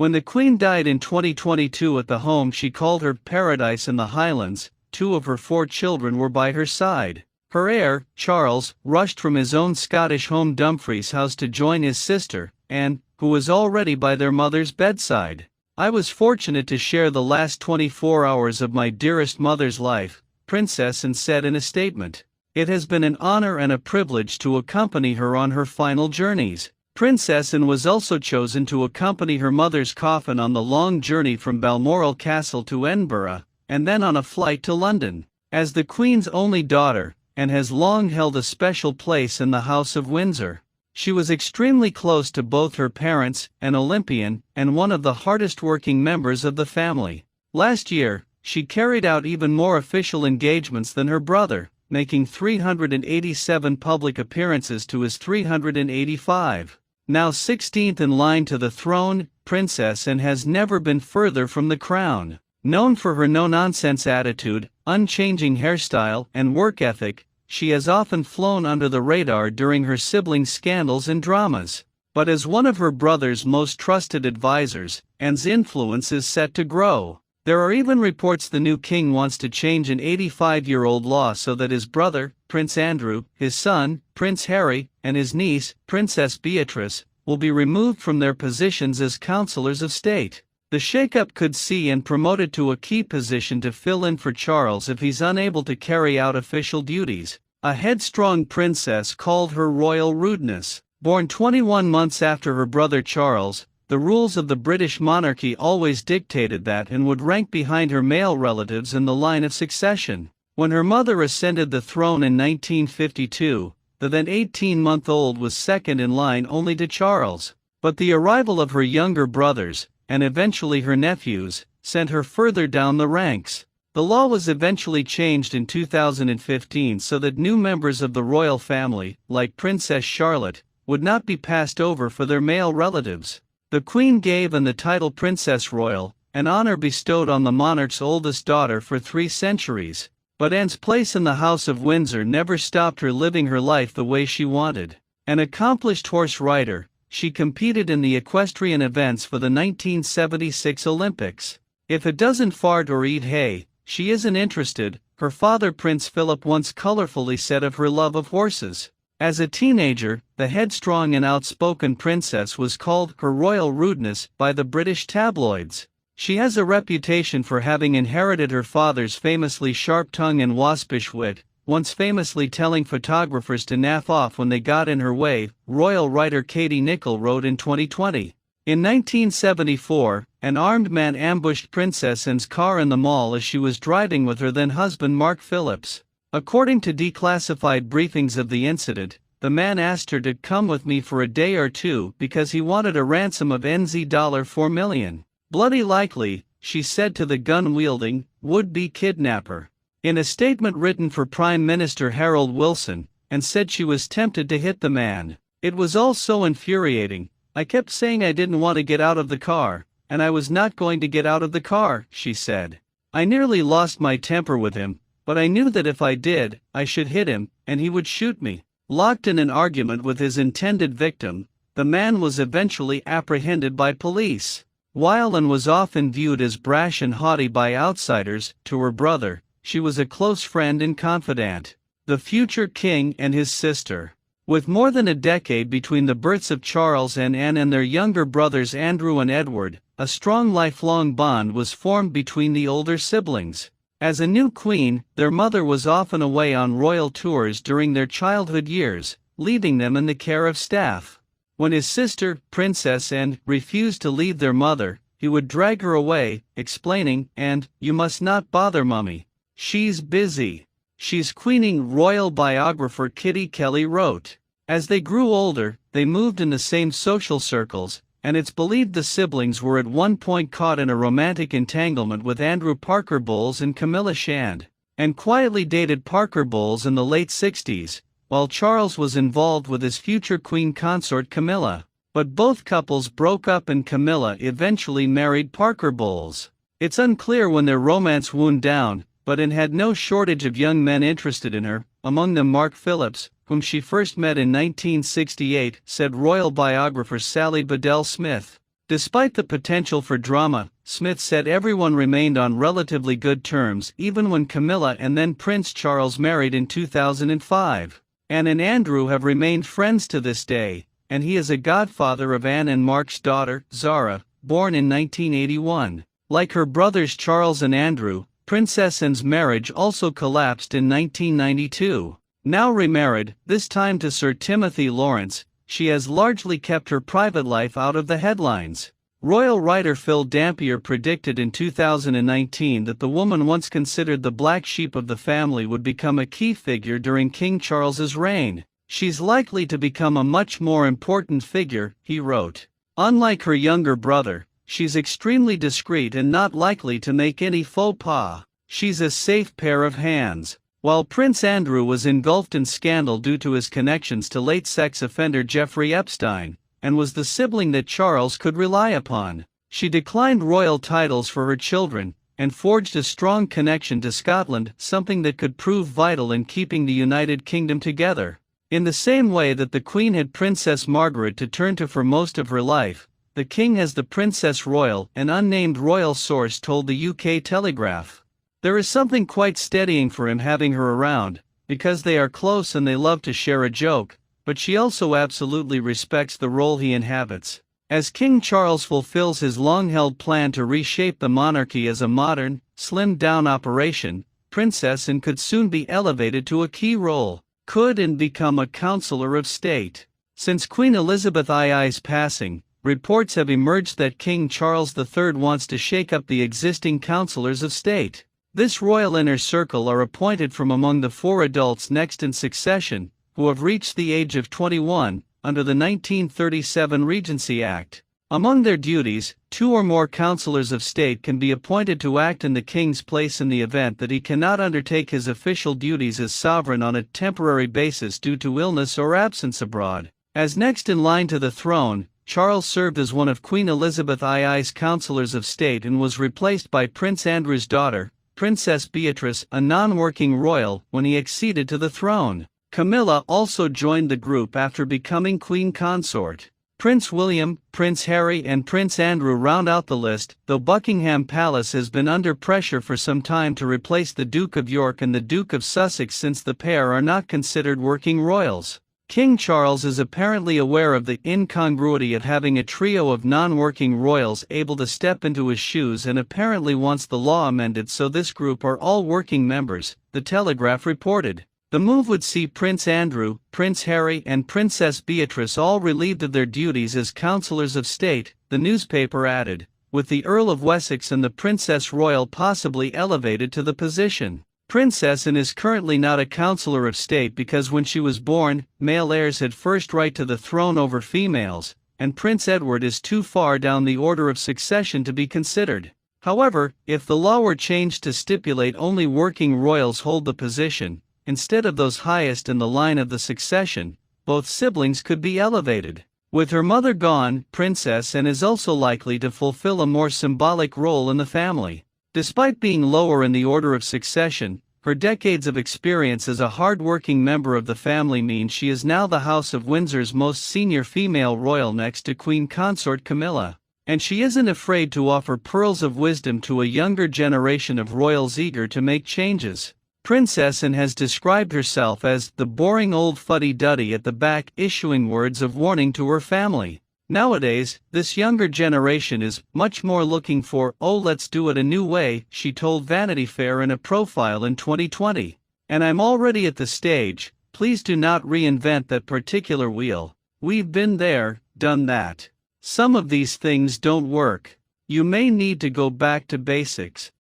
When the Queen died in 2022 at the home she called her Paradise in the Highlands, 2 of her 4 children were by her side. Her heir, Charles, rushed from his own Scottish home Dumfries House to join his sister, Anne, who was already by their mother's bedside. "I was fortunate to share the last 24 hours of my dearest mother's life," Princess Anne said in a statement. "It has been an honor and a privilege to accompany her on her final journeys." Princess Anne was also chosen to accompany her mother's coffin on the long journey from Balmoral Castle to Edinburgh, and then on a flight to London. As the Queen's only daughter, Anne has long held a special place in the House of Windsor. She was extremely close to both her parents, an Olympian, and one of the hardest-working members of the family. Last year, she carried out even more official engagements than her brother, making 387 public appearances to his 385. Now 16th in line to the throne, Princess Anne has never been further from the crown. Known for her no-nonsense attitude, unchanging hairstyle, and work ethic, she has often flown under the radar during her siblings' scandals and dramas. But as one of her brother's most trusted advisors, Anne's influence is set to grow. There are even reports the new king wants to change an 85-year-old law so that his brother, Prince Andrew, his son, Prince Harry, and his niece, Princess Beatrice, will be removed from their positions as councillors of state. The shakeup could see Anne promoted to a key position to fill in for Charles if he's unable to carry out official duties. A headstrong princess called her royal rudeness. Born 21 months after her brother Charles, the rules of the British monarchy always dictated that Anne would rank behind her male relatives in the line of succession. When her mother ascended the throne in 1952, the then 18-month-old was second in line only to Charles. But the arrival of her younger brothers, and eventually her nephews, sent her further down the ranks. The law was eventually changed in 2015 so that new members of the royal family, like Princess Charlotte, would not be passed over for their male relatives. The Queen gave Anne the title Princess Royal, an honor bestowed on the monarch's oldest daughter for 3 centuries. But Anne's place in the House of Windsor never stopped her living her life the way she wanted. An accomplished horse rider, she competed in the equestrian events for the 1976 Olympics. "If it doesn't fart or eat hay, she isn't interested," her father Prince Philip once colorfully said of her love of horses. As a teenager, the headstrong and outspoken princess was called her royal rudeness by the British tabloids. She has a reputation for having inherited her father's famously sharp tongue and waspish wit, once famously telling photographers to naff off when they got in her way, royal writer Katie Nicholl wrote in 2020. In 1974, an armed man ambushed Princess Anne's car in the mall as she was driving with her then-husband Mark Phillips. According to declassified briefings of the incident, the man asked her to come with me for a day or two because he wanted a ransom of $4 million. "Bloody likely," she said to the gun-wielding, would-be kidnapper. In a statement written for Prime Minister Harold Wilson, Anne said she was tempted to hit the man. "It was all so infuriating. I kept saying I didn't want to get out of the car, and I was not going to get out of the car," she said. "I nearly lost my temper with him, but I knew that if I did, I should hit him, and he would shoot me." Locked in an argument with his intended victim, the man was eventually apprehended by police. While Anne was often viewed as brash and haughty by outsiders, to her brother, she was a close friend and confidant. The future king and his sister. With more than a decade between the births of Charles and Anne and their younger brothers Andrew and Edward, a strong lifelong bond was formed between the older siblings. As a new queen, their mother was often away on royal tours during their childhood years, leaving them in the care of staff. When his sister, Princess Anne, refused to leave their mother, he would drag her away, explaining, "And, you must not bother Mummy. She's busy. She's queening," royal biographer Kitty Kelly wrote. As they grew older, they moved in the same social circles, and it's believed the siblings were at one point caught in a romantic entanglement with Andrew Parker Bowles and Camilla Shand, and quietly dated Parker Bowles in the late 60s, while Charles was involved with his future queen consort Camilla. But both couples broke up and Camilla eventually married Parker Bowles. It's unclear when their romance wound down, but Anne had no shortage of young men interested in her, among them Mark Phillips, whom she first met in 1968, said royal biographer Sally Bedell Smith. Despite the potential for drama, Smith said everyone remained on relatively good terms even when Camilla and then Prince Charles married in 2005. Anne and Andrew have remained friends to this day, and he is a godfather of Anne and Mark's daughter, Zara, born in 1981. Like her brothers Charles and Andrew, Princess Anne's marriage also collapsed in 1992. Now remarried, this time to Sir Timothy Lawrence, she has largely kept her private life out of the headlines. Royal writer Phil Dampier predicted in 2019 that the woman once considered the black sheep of the family would become a key figure during King Charles's reign. She's likely to become a much more important figure, he wrote. Unlike her younger brother, she's extremely discreet and not likely to make any faux pas. She's a safe pair of hands. While Prince Andrew was engulfed in scandal due to his connections to late sex offender Jeffrey Epstein, and was the sibling that Charles could rely upon, she declined royal titles for her children, and forged a strong connection to Scotland, something that could prove vital in keeping the United Kingdom together. In the same way that the Queen had Princess Margaret to turn to for most of her life, the King has the Princess Royal, an unnamed royal source told the UK Telegraph. There is something quite steadying for him having her around, because they are close and they love to share a joke, but she also absolutely respects the role he inhabits. As King Charles fulfills his long-held plan to reshape the monarchy as a modern, slimmed-down operation, Princess Anne could soon be elevated to a key role, could and become a Counselor of State. Since Queen Elizabeth II's passing, reports have emerged that King Charles III wants to shake up the existing Councillors of State. This royal inner circle are appointed from among the 4 adults next in succession, who have reached the age of 21, under the 1937 Regency Act. Among their duties, 2 or more councillors of state can be appointed to act in the king's place in the event that he cannot undertake his official duties as sovereign on a temporary basis due to illness or absence abroad. As next in line to the throne, Charles served as one of Queen Elizabeth II's councillors of state and was replaced by Prince Andrew's daughter, Princess Beatrice, a non-working royal, when he acceded to the throne. Camilla also joined the group after becoming Queen Consort. Prince William, Prince Harry and Prince Andrew round out the list, though Buckingham Palace has been under pressure for some time to replace the Duke of York and the Duke of Sussex since the pair are not considered working royals. King Charles is apparently aware of the incongruity of having a trio of non-working royals able to step into his shoes and apparently wants the law amended so this group are all working members, the Telegraph reported. The move would see Prince Andrew, Prince Harry and Princess Beatrice all relieved of their duties as councillors of state, the newspaper added, with the Earl of Wessex and the Princess Royal possibly elevated to the position. Princess Anne is currently not a councillor of state because when she was born, male heirs had first right to the throne over females, and Prince Edward is too far down the order of succession to be considered. However, if the law were changed to stipulate only working royals hold the position, instead of those highest in the line of the succession, both siblings could be elevated. With her mother gone, Princess Anne is also likely to fulfill a more symbolic role in the family. Despite being lower in the order of succession, her decades of experience as a hard-working member of the family mean she is now the House of Windsor's most senior female royal next to Queen Consort Camilla. And she isn't afraid to offer pearls of wisdom to a younger generation of royals eager to make changes. Princess Anne has described herself as the boring old fuddy-duddy at the back issuing words of warning to her family. Nowadays, this younger generation is much more looking for, "Oh, let's do it a new way," she told Vanity Fair in a profile in 2020. "And I'm already at the stage, please do not reinvent that particular wheel. We've been there, done that. Some of these things don't work. You may need to go back to basics."